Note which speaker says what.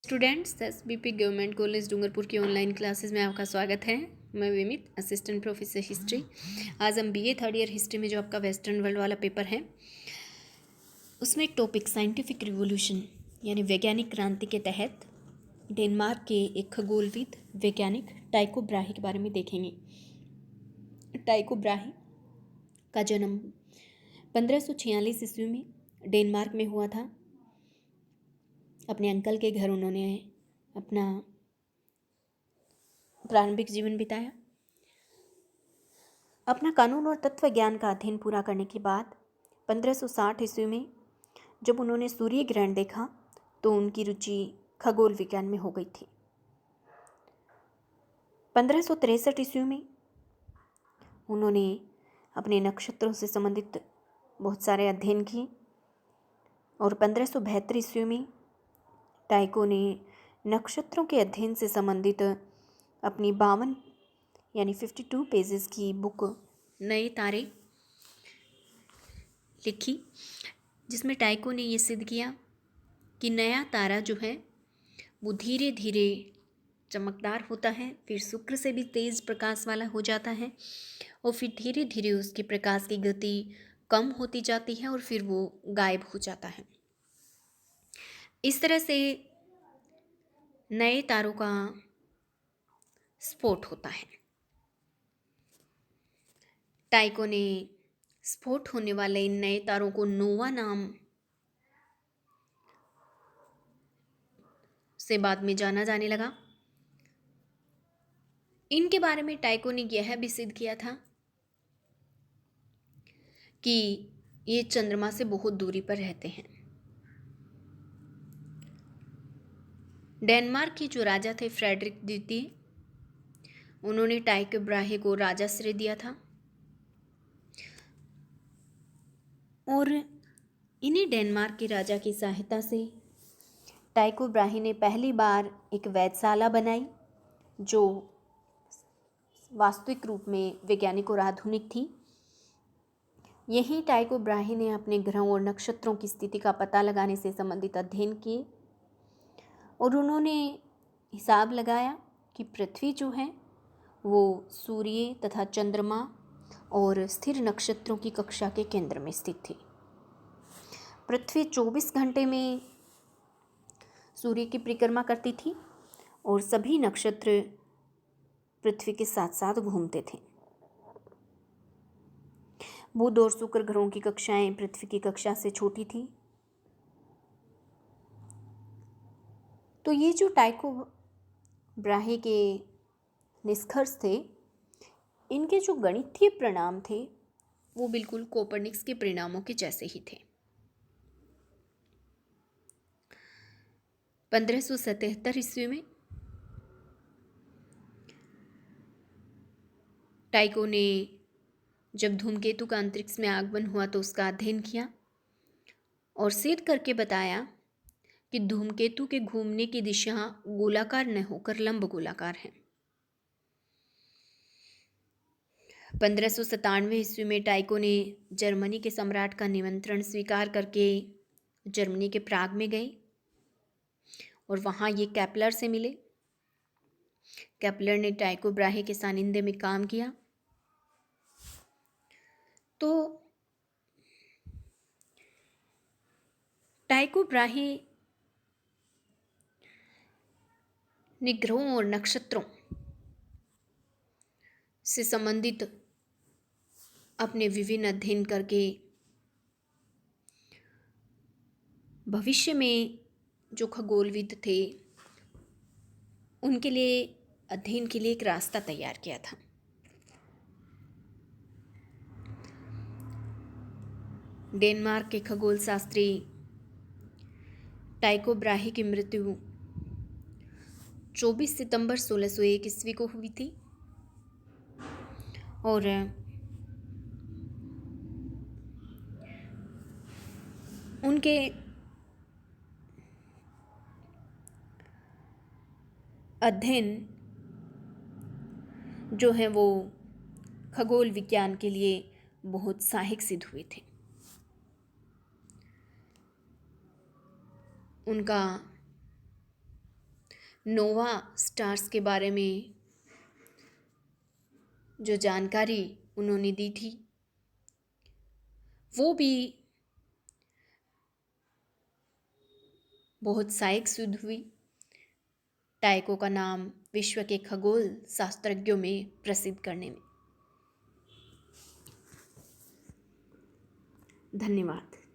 Speaker 1: Students SBP government college Dungarpur की online classes में आपका स्वागत है। मैं विमित, असिस्टेंट प्रोफेसर हिस्ट्री। आज हम बीए थर्ड ईयर हिस्ट्री में जो आपका वेस्टर्न वर्ल्ड वाला पेपर है उसमें एक टॉपिक साइंटिफिक रिवोल्यूशन यानी वैज्ञानिक क्रांति के तहत डेनमार्क के एक खगोलविद वैज्ञानिक टाइको ब्राहे के बारे में देखेंगे। टाइको ब्राहे का जन्म 1546 ईस्वी में डेनमार्क में हुआ था। अपने अंकल के घर उन्होंने अपना प्रारंभिक जीवन बिताया। अपना कानून और तत्व ज्ञान का अध्ययन पूरा करने के बाद 1560 ईस्वी में जब उन्होंने सूर्य ग्रहण देखा तो उनकी रुचि खगोल विज्ञान में हो गई थी। 1563 ईस्वी में उन्होंने अपने नक्षत्रों से संबंधित बहुत सारे अध्ययन किए और 1572 ईस्वी में टाइको ने नक्षत्रों के अध्ययन से संबंधित अपनी 52 यानी 52 पेजेस की बुक नए तारे लिखी, जिसमें टाइको ने ये सिद्ध किया कि नया तारा जो है वो धीरे धीरे चमकदार होता है, फिर शुक्र से भी तेज़ प्रकाश वाला हो जाता है और फिर धीरे धीरे उसके प्रकाश की गति कम होती जाती है और फिर वो गायब हो जाता है। इस तरह से नए तारों का स्फोट होता है। टाइको ने स्फोट होने वाले इन नए तारों को नोवा नाम से बाद में जाना जाने लगा। इनके बारे में टाइको ने यह भी सिद्ध किया था कि ये चंद्रमा से बहुत दूरी पर रहते हैं। डेनमार्क के जो राजा थे फ्रेडरिक द्वितीय, उन्होंने टाइको ब्राहे को राजाश्रय दिया था और इन्हीं डेनमार्क के राजा की सहायता से टाइको ब्राहे ने पहली बार एक वेधशाला बनाई जो वास्तविक रूप में वैज्ञानिक और आधुनिक थी। यहीं टाइको ब्राहे ने अपने ग्रहों और नक्षत्रों की स्थिति का पता लगाने से संबंधित अध्ययन किए और उन्होंने हिसाब लगाया कि पृथ्वी जो है वो सूर्य तथा चंद्रमा और स्थिर नक्षत्रों की कक्षा के केंद्र में स्थित थी। पृथ्वी 24 घंटे में सूर्य की परिक्रमा करती थी और सभी नक्षत्र पृथ्वी के साथ साथ घूमते थे। बुध और शुक्र ग्रहों की कक्षाएं पृथ्वी की कक्षा से छोटी थी। तो ये जो टाइको ब्राहे के निष्कर्ष थे, इनके जो गणितीय परिणाम थे वो बिल्कुल कोपर्निकस के परिणामों के जैसे ही थे। 1577 ईस्वी में टाइको ने जब धूमकेतु का अंतरिक्ष में आगमन हुआ तो उसका अध्ययन किया और सिद्ध करके बताया कि धूमकेतु के घूमने की दिशा गोलाकार न होकर लंब गोलाकार है। 1597 ईस्वी में टाइको ने जर्मनी के सम्राट का निमंत्रण स्वीकार करके जर्मनी के प्राग में गए और वहाँ ये केपलर से मिले। केपलर ने टाइको ब्राहे के सानिध्य में काम किया। तो टाइको ब्राहे ने ग्रहों और नक्षत्रों से संबंधित अपने विभिन्न अध्ययन करके भविष्य में जो खगोलविद थे उनके लिए अध्ययन के लिए एक रास्ता तैयार किया था। डेनमार्क के खगोल शास्त्री टाइको ब्राहे की मृत्यु 24 सितंबर 1601 ईस्वी को हुई थी और उनके अध्ययन जो है वो खगोल विज्ञान के लिए बहुत सहायक सिद्ध हुए थे। उनका नोवा स्टार्स के बारे में जो जानकारी उन्होंने दी थी वो भी बहुत सहायक सिद्ध हुई टाइको का नाम विश्व के खगोल शास्त्रज्ञों में प्रसिद्ध करने में। धन्यवाद।